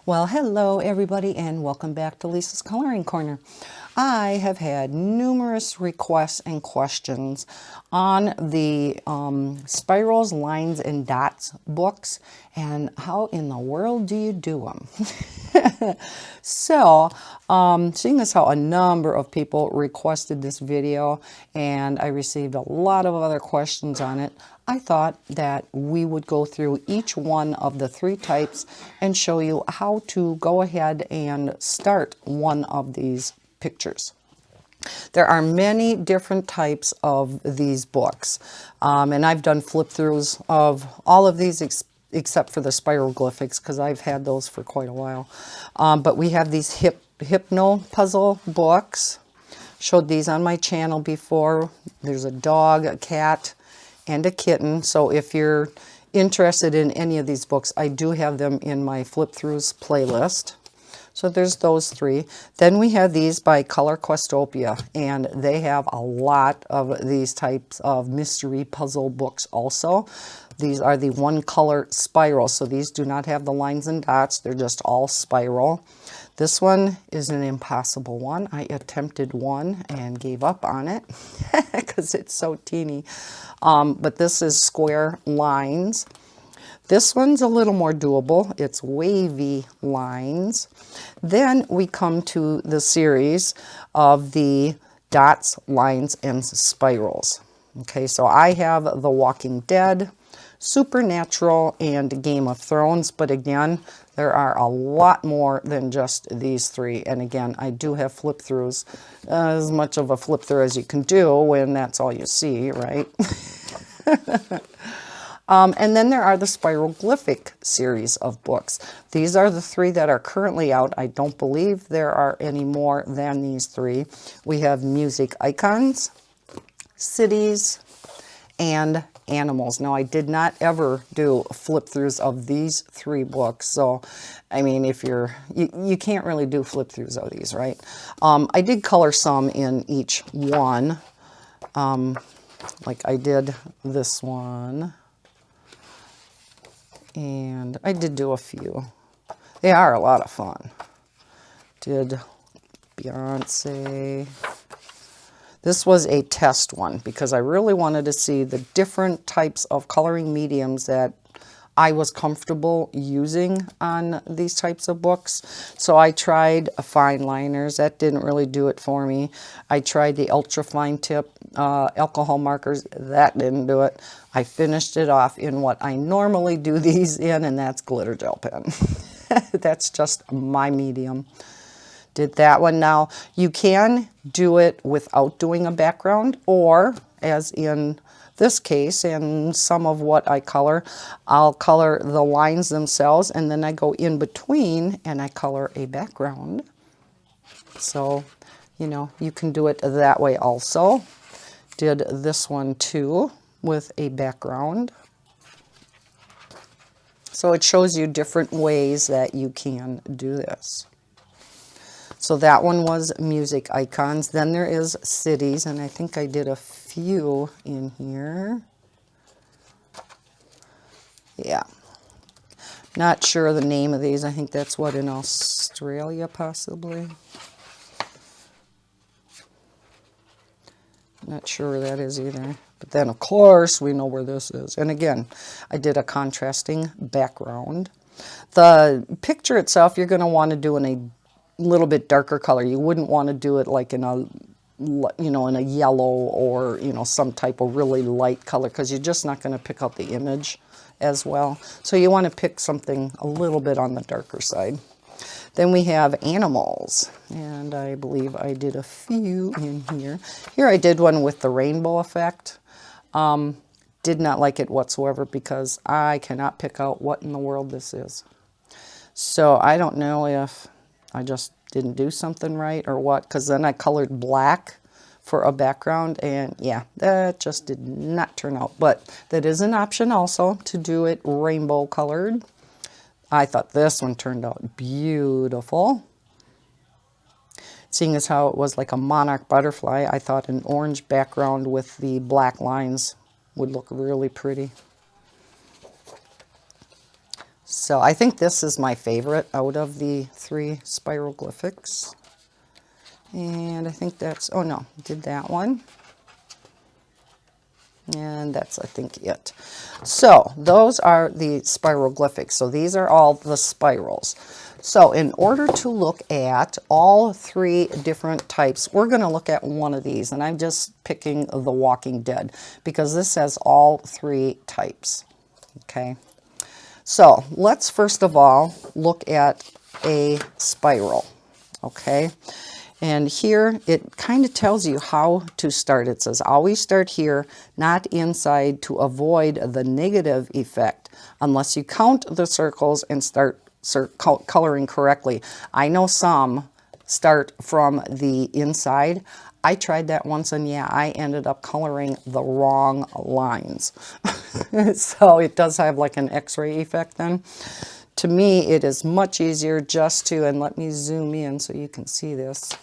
Well, hello everybody and welcome back to Lisa's Coloring Corner. I have had numerous requests and questions on the spirals, lines, and dots books and how in the world do you do them? So, seeing as how a number of people requested this video and I received a lot of other questions on it, I thought that we would go through each one of the three types and show you how to go ahead and start one of these pictures. There are many different types of these books, and I've done flip-throughs of all of these except for the spiroglyphics because I've had those for quite a while. But we have these hypno puzzle books. Showed these on my channel before. There's a dog, a cat, and a kitten. So if you're interested in any of these books, I do have them in my flip-throughs playlist. So there's those three. Then we have these by Color Questopia, and they have a lot of these types of mystery puzzle books also. These are the one color spiral, so these do not have the lines and dots. They're just all spiral. This one is an impossible one. I attempted one and gave up on it because it's so teeny. But this is square lines. This one's a little more doable. It's wavy lines. Then we come to the series of the dots, lines, and spirals. Okay, so I have The Walking Dead, Supernatural, and Game of Thrones. But again, there are a lot more than just these three. And again, I do have flip-throughs, as much of a flip-through as you can do when that's all you see, right? And then there are the spiroglyphic series of books. These are the three that are currently out. I don't believe there are any more than these three. We have music icons, cities, and animals. Now, I did not ever do flip-throughs of these three books. So, I mean, if you can't really do flip-throughs of these, right? I did color some in each one. Like I did this one. And I did do a few. They are a lot of fun. Did Beyonce. This was a test one because I really wanted to see the different types of coloring mediums that I was comfortable using on these types of books. So I tried fine liners. That didn't really do it for me. I tried the ultra fine tip alcohol markers. That didn't do it. I finished it off in what I normally do these in, and that's glitter gel pen. That's just my medium. Did that one. Now, you can do it without doing a background, or as in this case and some of what I color, I'll color the lines themselves and then I go in between and I color a background. So, you know, you can do it that way also. Did this one too with a background. So it shows you different ways that you can do this. So that one was music icons. Then there is cities, and I think I did a few in here. Yeah. Not sure the name of these. I think that's what, in Australia possibly. Not sure where that is either. But then, of course, we know where this is. And again, I did a contrasting background. The picture itself, you're going to want to do in a little bit darker color. You wouldn't want to do it like in a, you know, in a yellow or, you know, some type of really light color because you're just not going to pick out the image as well. So you want to pick something a little bit on the darker side. Then we have animals, and I believe I did a few in here. Here I did one with the rainbow effect. Did not like it whatsoever because I cannot pick out what in the world this is. So I don't know if I just didn't do something right or what, because then I colored black for a background, and yeah, that just did not turn out. But that is an option also to do it rainbow colored. I thought this one turned out beautiful. Seeing as how it was like a monarch butterfly, I thought an orange background with the black lines would look really pretty. So I think this is my favorite out of the 3 spiroglyphics. And I think that's, oh no, did that one. And that's, I think, it. So those are the spiroglyphics. So these are all the spirals. So in order to look at all 3 different types, we're going to look at one of these. And I'm just picking The Walking Dead because this has all 3 types. Okay. So let's first of all look at a spiral. Okay. And here it kind of tells you how to start. It says always start here, not inside, to avoid the negative effect unless you count the circles and start coloring correctly. I know some start from the inside. I tried that once and yeah, I ended up coloring the wrong lines. So it does have like an X-ray effect then. To me, it is much easier just to, and let me zoom in so you can see this,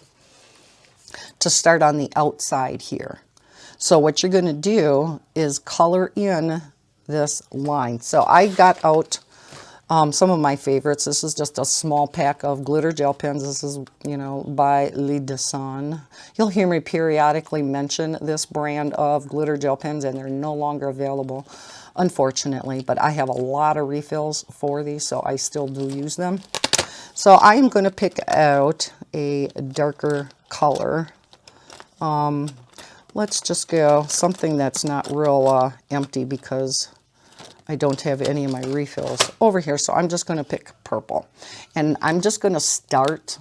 to start on the outside here. So what you're going to do is color in this line. So I got out some of my favorites. This is just a small pack of glitter gel pens. This is, you know, by Lee Deson. You'll hear me periodically mention this brand of glitter gel pens, and they're no longer available, unfortunately. But I have a lot of refills for these, so I still do use them. So I am going to pick out a darker color. Let's just go something that's not real empty because I don't have any of my refills over here. So I'm just going to pick purple. And I'm just going to start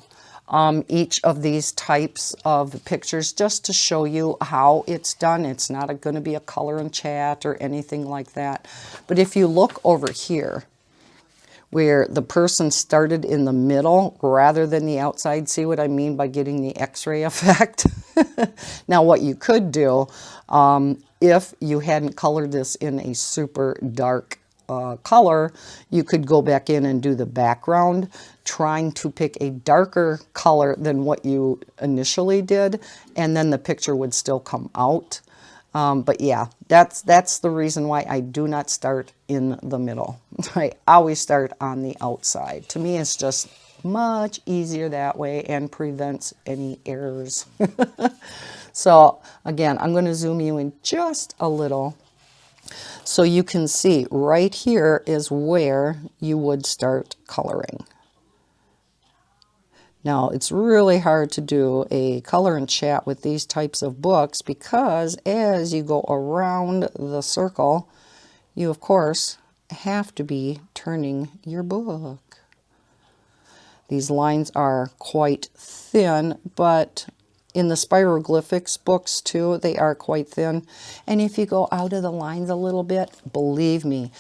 each of these types of pictures just to show you how it's done. It's not going to be a color and chat or anything like that. But if you look over here, where the person started in the middle rather than the outside. See what I mean by getting the X-ray effect? Now what you could do, if you hadn't colored this in a super dark color, you could go back in and do the background, trying to pick a darker color than what you initially did, and then the picture would still come out. But yeah, that's the reason why I do not start in the middle. I always start on the outside. To me, it's just much easier that way and prevents any errors. So again, I'm going to zoom you in just a little so you can see right here is where you would start coloring. Now, it's really hard to do a color and chat with these types of books because as you go around the circle, you, of course, have to be turning your book. These lines are quite thin, but in the spiroglyphics books, too, they are quite thin. And if you go out of the lines a little bit, believe me,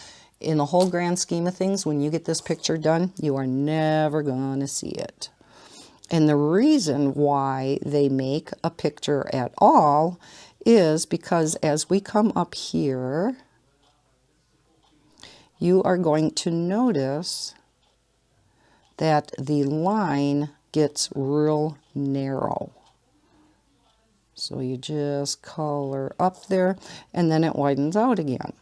in the whole grand scheme of things, when you get this picture done, you are never going to see it. And the reason why they make a picture at all is because as we come up here, you are going to notice that the line gets real narrow. So you just color up there and then it widens out again.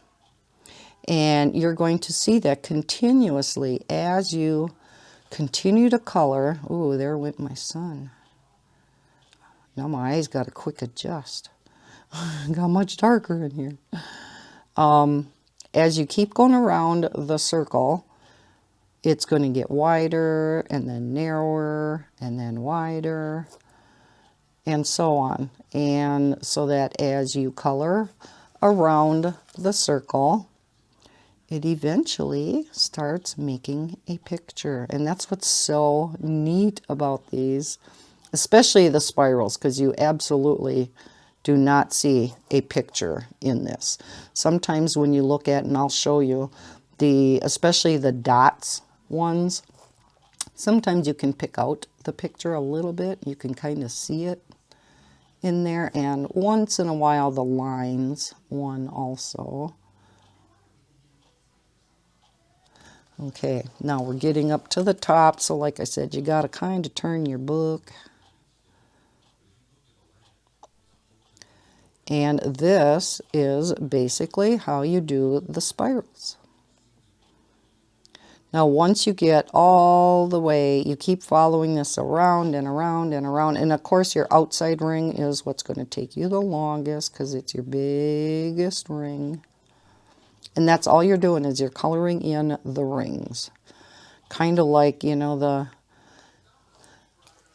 And you're going to see that continuously as you continue to color. Ooh, there went my sun. Now my eyes got a quick adjust. Got much darker in here. As you keep going around the circle, it's going to get wider and then narrower and then wider and so on. And so that as you color around the circle, it eventually starts making a picture. And that's what's so neat about these, especially the spirals, because you absolutely do not see a picture in this. Sometimes when you look at, and I'll show you, especially the dots ones, sometimes you can pick out the picture a little bit. You can kind of see it in there. And once in a while, the lines one also. Okay, now we're getting up to the top, so like I said, you got to kind of turn your book. And this is basically how you do the spirals. Now, once you get all the way, you keep following this around and around and around. And of course, your outside ring is what's going to take you the longest because it's your biggest ring. And that's all you're doing is you're coloring in the rings. Kind of like, you know,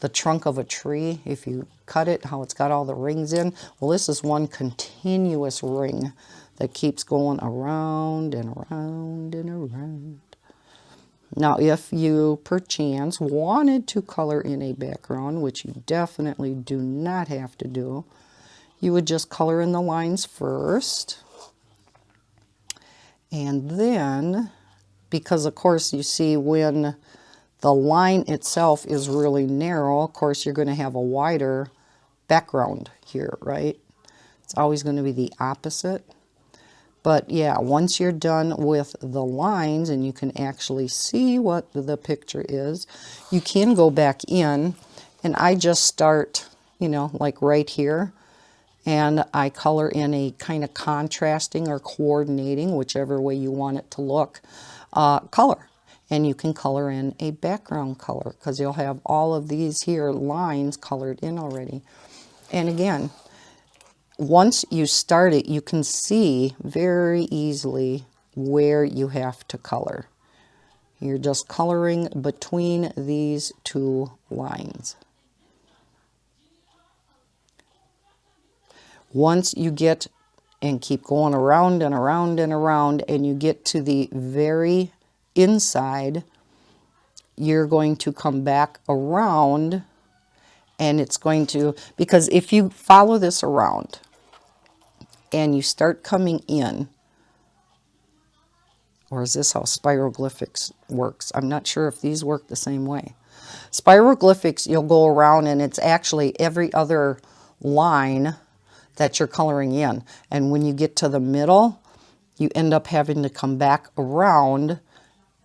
the trunk of a tree. If you cut it, how it's got all the rings in. Well, this is one continuous ring that keeps going around and around and around. Now, if you perchance wanted to color in a background, which you definitely do not have to do, you would just color in the lines first. And then, because of course you see when the line itself is really narrow, of course you're going to have a wider background here, right? It's always going to be the opposite. But yeah, once you're done with the lines and you can actually see what the picture is, you can go back in, and I just start, you know, like right here, and I color in a kind of contrasting or coordinating, whichever way you want it to look, color. And you can color in a background color because you'll have all of these here lines colored in already. And again, once you start it, you can see very easily where you have to color. You're just coloring between these two lines. Once you get and keep going around and around and around, and you get to the very inside, you're going to come back around, and it's going to, because if you follow this around and you start coming in, or is this how spiroglyphics works? I'm not sure if these work the same way. Spiroglyphics, you'll go around and it's actually every other line that you're coloring in. And when you get to the middle, you end up having to come back around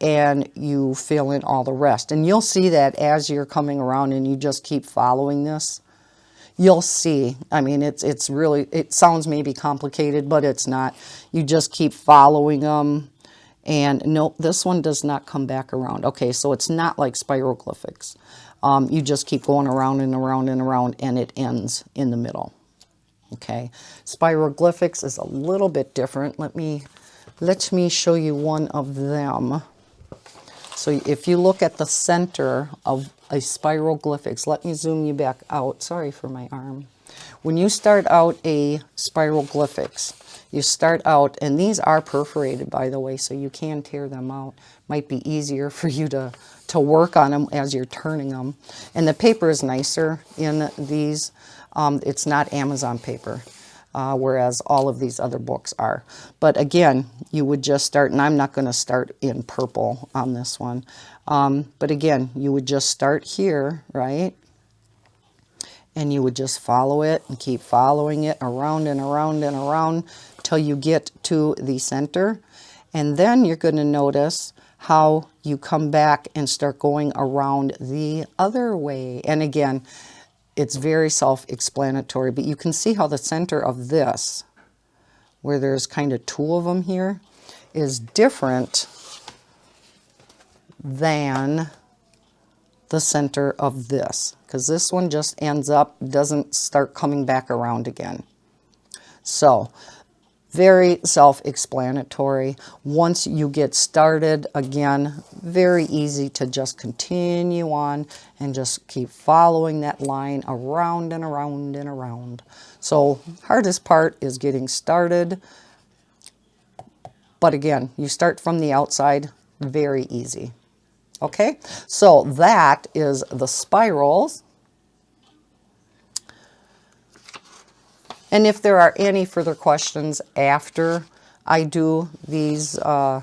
and you fill in all the rest. And you'll see that as you're coming around and you just keep following this. You'll see, I mean, it's really, it sounds maybe complicated, but it's not. You just keep following them. And nope, this one does not come back around. Okay, so it's not like spiroglyphics. You just keep going around and around and around, and it ends in the middle. Okay, spiroglyphics is a little bit different. Let me show you one of them. So if you look at the center of a spiroglyphics, let me zoom you back out. Sorry for my arm. When you start out a spiroglyphics, you start out, and these are perforated, by the way, so you can tear them out. Might be easier for you to work on them as you're turning them. And the paper is nicer in these. It's not Amazon paper, whereas all of these other books are. But again, you would just start, and I'm not going to start in purple on this one. But again, you would just start here, right? And you would just follow it and keep following it around and around and around till you get to the center. And then you're going to notice how you come back and start going around the other way. And again, it's very self-explanatory, but you can see how the center of this, where there's kind of two of them here, is different than the center of this, because this one just ends up, doesn't start coming back around again. So very self-explanatory. Once you get started, again, very easy to just continue on and just keep following that line around and around and around. So hardest part is getting started. But again, you start from the outside, very easy. Okay, so that is the spirals. And if there are any further questions after I do these, I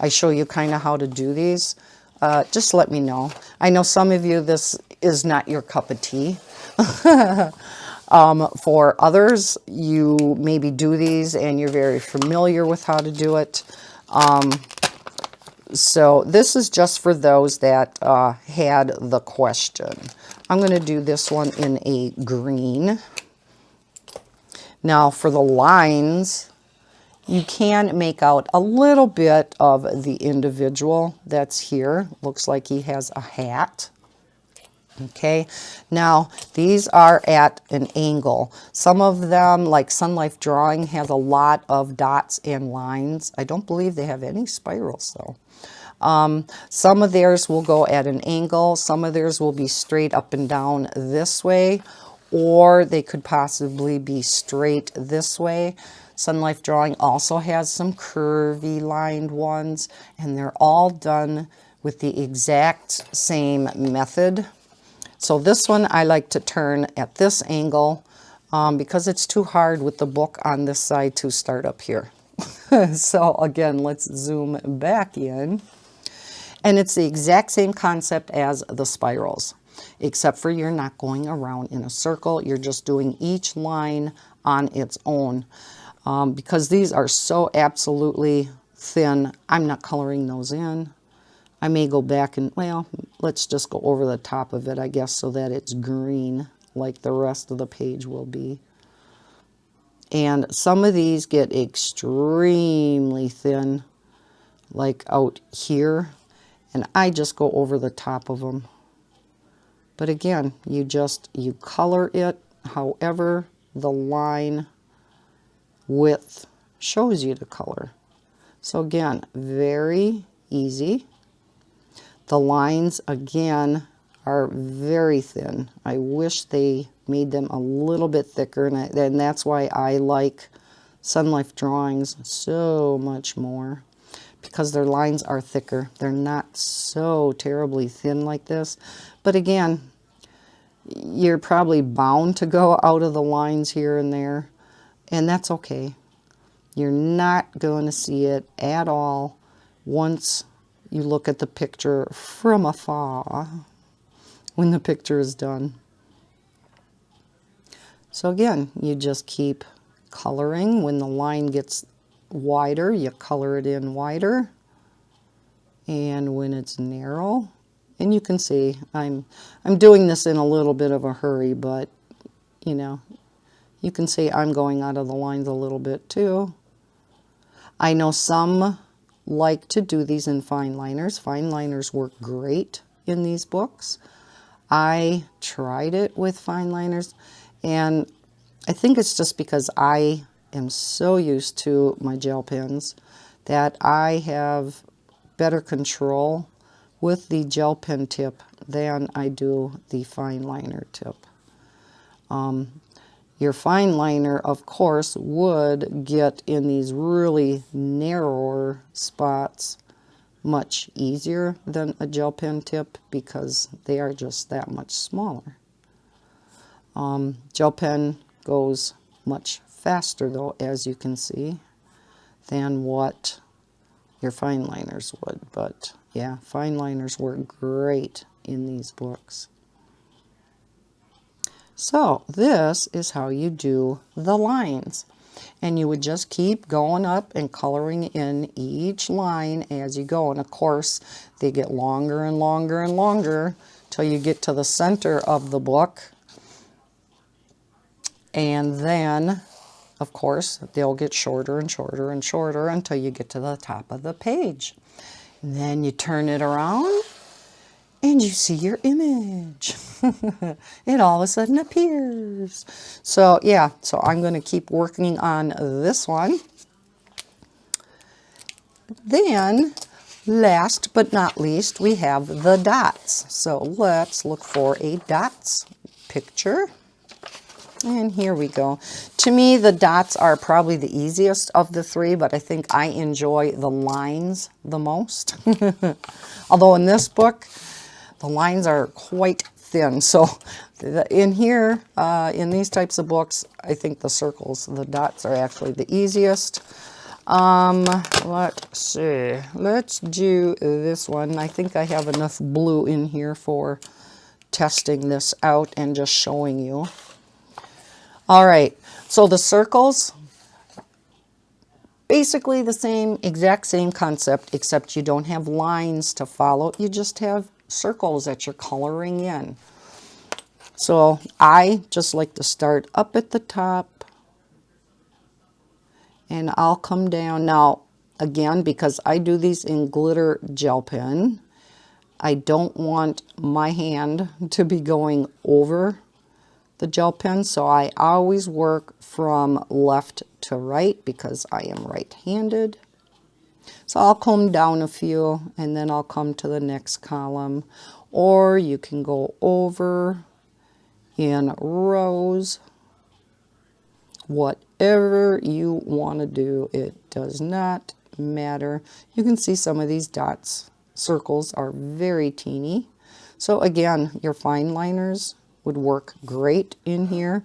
show you kind of how to do these, just let me know. I know some of you, this is not your cup of tea. For others, you maybe do these and you're very familiar with how to do it. So this is just for those that had the question. I'm going to do this one in a green. Now for the lines, You can make out a little bit of the individual that's here. Looks like he has a hat. Okay, now these are at an angle. Some of them, like Sun Life Drawing, has a lot of dots and lines. I don't believe they have any spirals though. Some of theirs will go at an angle. Some of theirs will be straight up and down this way, or they could possibly be straight this way. Sun Life Drawing also has some curvy lined ones, and they're all done with the exact same method. So this one I like to turn at this angle because it's too hard with the book on this side to start up here. So again, let's zoom back in. And it's the exact same concept as the spirals, except for you're not going around in a circle. You're just doing each line on its own. Because these are so absolutely thin, I'm not coloring those in. I may go back and, well, let's just go over the top of it, I guess, so that it's green like the rest of the page will be. And some of these get extremely thin, like out here, and I just go over the top of them. But again, you color it however the line width shows you to color. So again, very easy. The lines, again, are very thin. I wish they made them a little bit thicker, and that's why I like Sun Life Drawings so much more, because their lines are thicker. They're not so terribly thin like this. But again, you're probably bound to go out of the lines here and there, and that's okay. You're not going to see it at all once you look at the picture from afar when the picture is done. So again, you just keep coloring. When the line gets wider, you color it in wider. And when it's narrow, and you can see I'm doing this in a little bit of a hurry, but you know, you can see I'm going out of the lines a little bit too. I know some like to do these in fine liners. Fine liners work great in these books. I tried it with fine liners, and I think it's just because I am so used to my gel pens that I have better control with the gel pen tip than I do the fine liner tip. Your fine liner, of course, would get in these really narrower spots much easier than a gel pen tip because they are just that much smaller. Gel pen goes much faster, though, as you can see, than what your fine liners would. But yeah, fine liners work great in these books. So this is how you do the lines. And you would just keep going up and coloring in each line as you go. And of course, they get longer and longer and longer till you get to the center of the book. And then, of course, they'll get shorter and shorter and shorter until you get to the top of the page. And then you turn it around and you see your image. It all of a sudden appears. So yeah, so I'm going to keep working on this one. Then, last but not least, we have the dots. So let's look for a dots picture. And here we go. To me, the dots are probably the easiest of the three, but I think I enjoy the lines the most. Although in this book, the lines are quite thin. So in here, in these types of books, I think the circles, the dots are actually the easiest. Let's see. Let's do this one. I think I have enough blue in here for testing this out and just showing you. All right, so the circles, basically the same, exact same concept, except you don't have lines to follow. You just have circles that you're coloring in. So I just like to start up at the top And I'll come down now, again, because I do these in glitter gel pen, I don't want my hand to be going over the gel pen, so I always work from left to right because I am right-handed. So I'll come down a few and then I'll come to the next column, or you can go over in rows. Whatever you want to do, it does not matter. You can see some of these dots, circles are very teeny. So again, your fine liners would work great in here.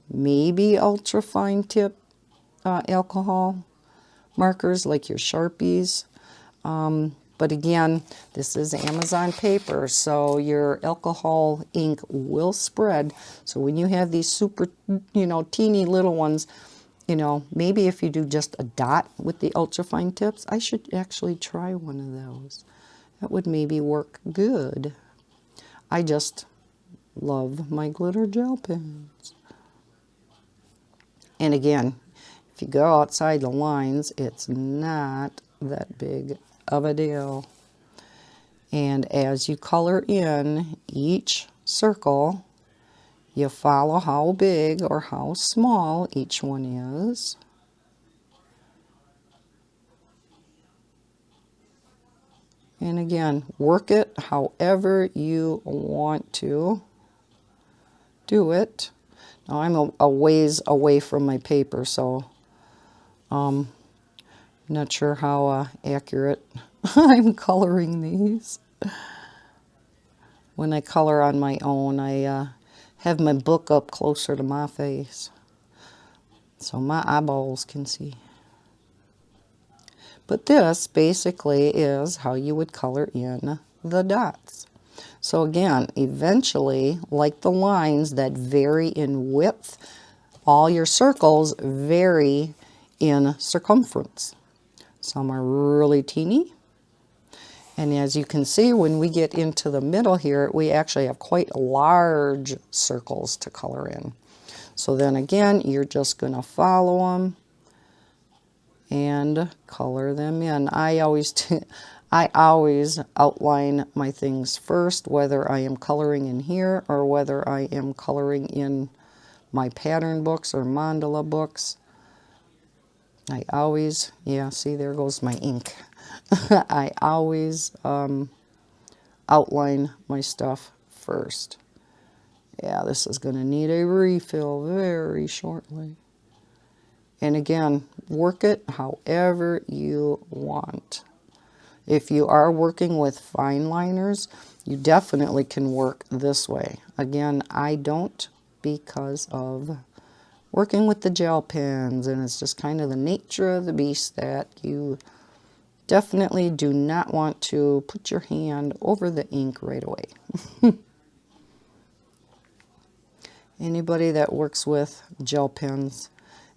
Maybe ultra fine tip alcohol markers like your Sharpies. But again, this is Amazon paper, so your alcohol ink will spread. So when you have these super, teeny little ones, maybe if you do just a dot with the ultrafine tips, I should actually try one of those. That would maybe work good. I just love my glitter gel pens. And again, if you go outside the lines, it's not that big of a deal. And as you color in each circle, you follow how big or how small each one is. And again, work it however you want to do it. Now I'm a ways away from my paper, so not sure how accurate I'm coloring these. When I color on my own, I have my book up closer to my face so my eyeballs can see. But this basically is how you would color in the dots. So again, eventually, like the lines that vary in width, all your circles vary in circumference. Some are really teeny. And as you can see, when we get into the middle here, we actually have quite large circles to color in. So then again, you're just going to follow them and color them in. I always outline my things first, whether I am coloring in here or whether I am coloring in my pattern books or mandala books. I always, yeah, see, there goes my ink. I always outline my stuff first. Yeah, this is going to need a refill very shortly. And again, work it however you want. If you are working with fine liners, you definitely can work this way. Again, I don't because of working with the gel pens, and it's just kind of the nature of the beast that you definitely do not want to put your hand over the ink right away. Anybody that works with gel pens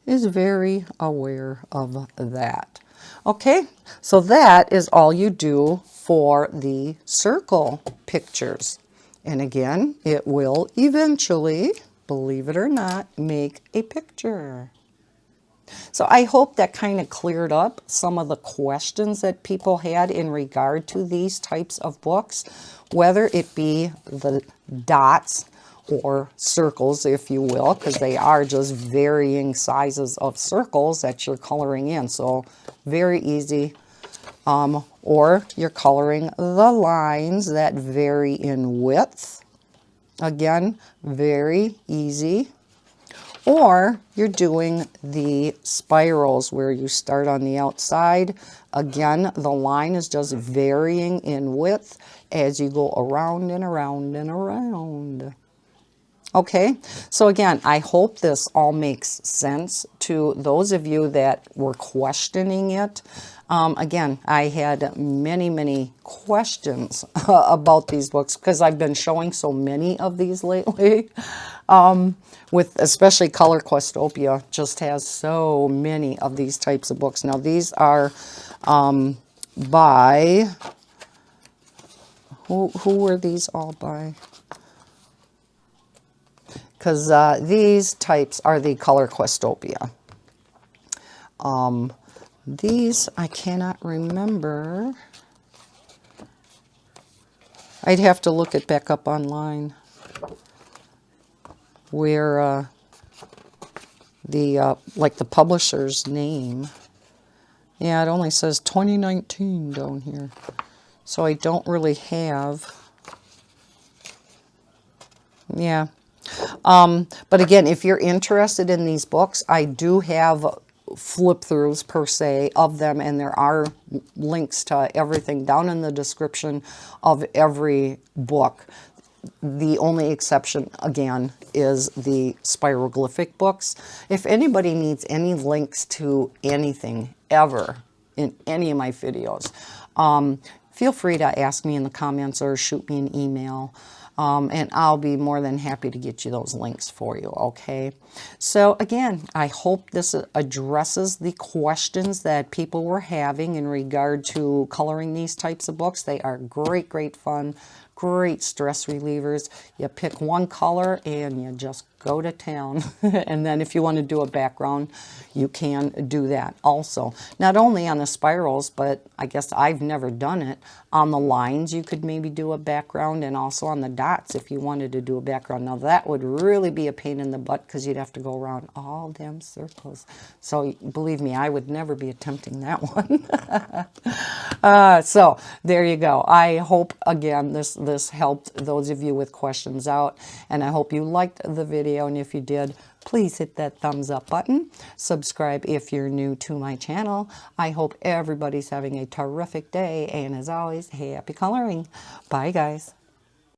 is very aware of that. Okay, so that is all you do for the circle pictures. And again, it will eventually, believe it or not, make a picture. So I hope that kind of cleared up some of the questions that people had in regard to these types of books, whether it be the dots or circles, if you will, because they are just varying sizes of circles that you're coloring in. So very easy. Or you're coloring the lines that vary in width. Again, very easy. Or you're doing the spirals where you start on the outside. Again, the line is just varying in width as you go around and around and around. Okay, so again, I hope this all makes sense to those of you that were questioning it. Again, I had many questions about these books because I've been showing so many of these lately. With especially Color Questopia just has so many of these types of books. Now these are by, who were these all by? Because these types are the Color Questopia. These, I cannot remember. I'd have to look it back up online where like the publisher's name. Yeah, it only says 2019 down here. So I don't really have, yeah. But again, if you're interested in these books, I do have flip-throughs per se of them, and there are links to everything down in the description of every book. The only exception, again, is the spiroglyphic books. If anybody needs any links to anything ever in any of my videos, feel free to ask me in the comments or shoot me an email. And I'll be more than happy to get you those links for you, okay? So again, I hope this addresses the questions that people were having in regard to coloring these types of books. They are great, great fun, great stress relievers. You pick one color and you just go to town. And then if you want to do a background, you can do that also. Not only on the spirals, but I guess I've never done it. On the lines, you could maybe do a background, and also on the dots if you wanted to do a background. Now that would really be a pain in the butt because you'd have to go around all them circles. So believe me, I would never be attempting that one. So there you go. I hope, again, this helped those of you with questions out, and I hope you liked the video, and if you did, please hit that thumbs up button. Subscribe if you're new to my channel. I hope everybody's having a terrific day, and as always, happy coloring. Bye, guys.